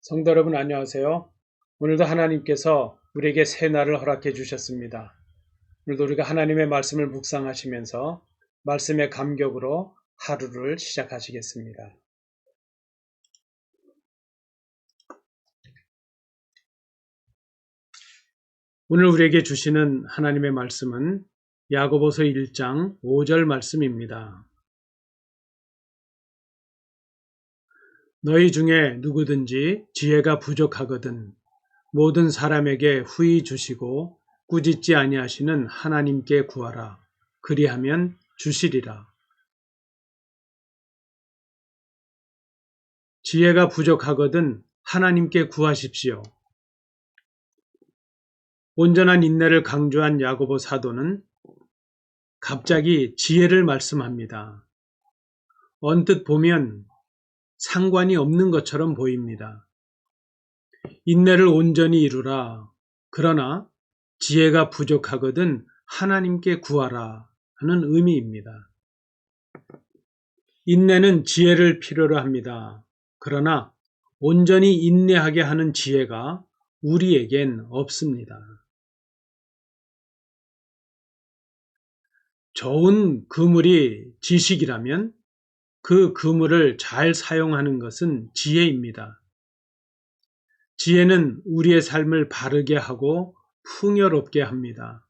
성도 여러분 안녕하세요. 오늘도 하나님께서 우리에게 새 날을 허락해 주셨습니다. 오늘도 우리가 하나님의 말씀을 묵상하시면서 말씀의 감격으로 하루를 시작하시겠습니다. 오늘 우리에게 주시는 하나님의 말씀은 야고보서 1장 5절 말씀입니다. 너희 중에 누구든지 지혜가 부족하거든 모든 사람에게 후히 주시고 꾸짖지 아니하시는 하나님께 구하라. 그리하면 주시리라. 지혜가 부족하거든 하나님께 구하십시오. 온전한 인내를 강조한 야고보 사도는 갑자기 지혜를 말씀합니다. 언뜻 보면 상관이 없는 것처럼 보입니다. 인내를 온전히 이루라. 그러나 지혜가 부족하거든 하나님께 구하라 하는 의미입니다. 인내는 지혜를 필요로 합니다. 그러나 온전히 인내하게 하는 지혜가 우리에겐 없습니다. 좋은 그물이 지식이라면 그 그물을 잘 사용하는 것은 지혜입니다. 지혜는 우리의 삶을 바르게 하고 풍요롭게 합니다.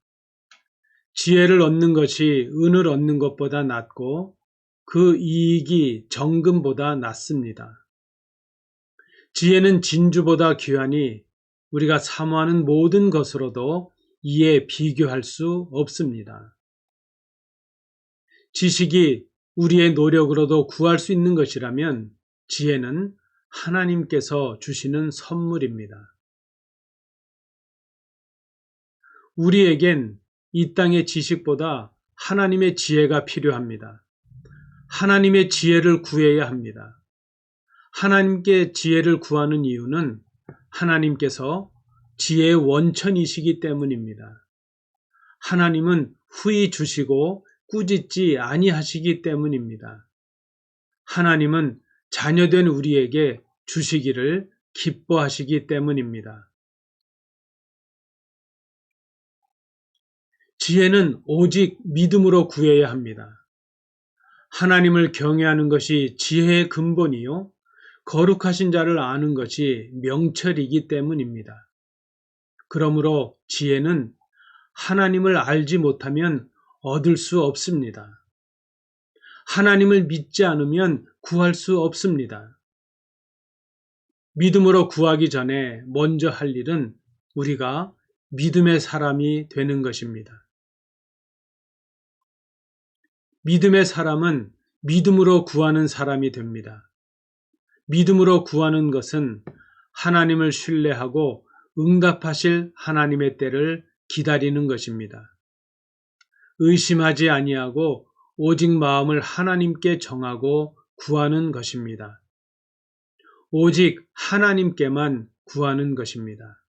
지혜를 얻는 것이 은을 얻는 것보다 낫고 그 이익이 정금보다 낫습니다. 지혜는 진주보다 귀하니 우리가 사모하는 모든 것으로도 이에 비교할 수 없습니다. 지식이 우리의 노력으로도 구할 수 있는 것이라면 지혜는 하나님께서 주시는 선물입니다. 우리에겐 이 땅의 지식보다 하나님의 지혜가 필요합니다. 하나님의 지혜를 구해야 합니다. 하나님께 지혜를 구하는 이유는 하나님께서 지혜의 원천이시기 때문입니다. 하나님은 후히 주시고 꾸짖지 아니하시기 때문입니다. 하나님은 자녀된 우리에게 주시기를 기뻐하시기 때문입니다. 지혜는 오직 믿음으로 구해야 합니다. 하나님을 경외하는 것이 지혜의 근본이요 거룩하신 자를 아는 것이 명철이기 때문입니다. 그러므로 지혜는 하나님을 알지 못하면 얻을 수 없습니다. 하나님을 믿지 않으면 구할 수 없습니다. 믿음으로 구하기 전에 먼저 할 일은 우리가 믿음의 사람이 되는 것입니다. 믿음의 사람은 믿음으로 구하는 사람이 됩니다. 믿음으로 구하는 것은 하나님을 신뢰하고 응답하실 하나님의 때를 기다리는 것입니다. 의심하지 아니하고 오직 마음을 하나님께 정하고 구하는 것입니다. 오직 하나님께만 구하는 것입니다.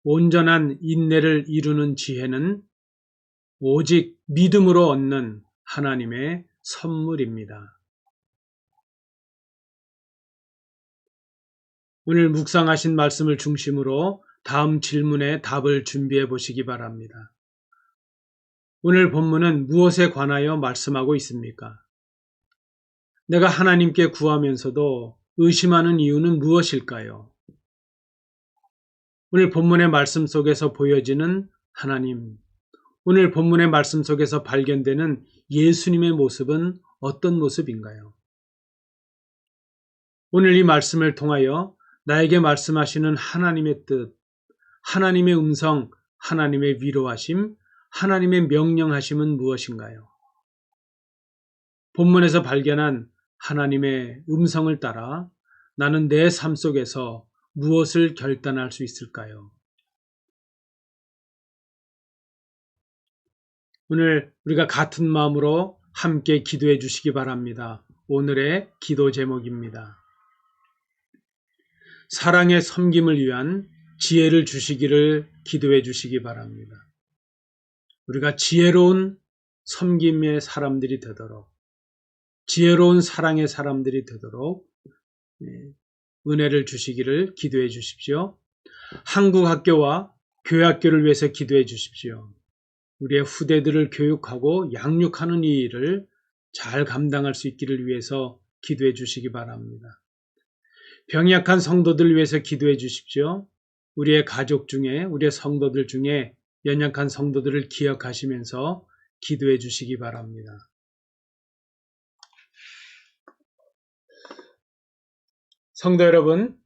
온전한 인내를 이루는 지혜는 오직 믿음으로 얻는 하나님의 선물입니다. 오늘 묵상하신 말씀을 중심으로 다음 질문에 답을 준비해 보시기 바랍니다. 오늘 본문은 무엇에 관하여 말씀하고 있습니까? 내가 하나님께 구하면서도 의심하는 이유는 무엇일까요? 오늘 본문의 말씀 속에서 보여지는 하나님, 오늘 본문의 말씀 속에서 발견되는 예수님의 모습은 어떤 모습인가요? 오늘 이 말씀을 통하여 나에게 말씀하시는 하나님의 뜻, 하나님의 음성, 하나님의 위로하심, 하나님의 명령하심은 무엇인가요? 본문에서 발견한 하나님의 음성을 따라 나는 내 삶 속에서 무엇을 결단할 수 있을까요? 오늘 우리가 같은 마음으로 함께 기도해 주시기 바랍니다. 오늘의 기도 제목입니다. 사랑의 섬김을 위한 지혜를 주시기를 기도해 주시기 바랍니다. 우리가 지혜로운 섬김의 사람들이 되도록, 지혜로운 사랑의 사람들이 되도록 은혜를 주시기를 기도해 주십시오. 한국 학교와 교회 학교를 위해서 기도해 주십시오. 우리의 후대들을 교육하고 양육하는 이 일을 잘 감당할 수 있기를 위해서 기도해 주시기 바랍니다. 병이 약한 성도들을 위해서 기도해 주십시오. 우리의 가족 중에, 우리의 성도들 중에 연약한 성도들을 기억하시면서 기도해 주시기 바랍니다. 성도 여러분,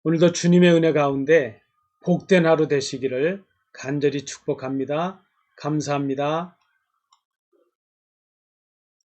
오늘도 주님의 은혜 가운데 복된 하루 되시기를 간절히 축복합니다. 감사합니다.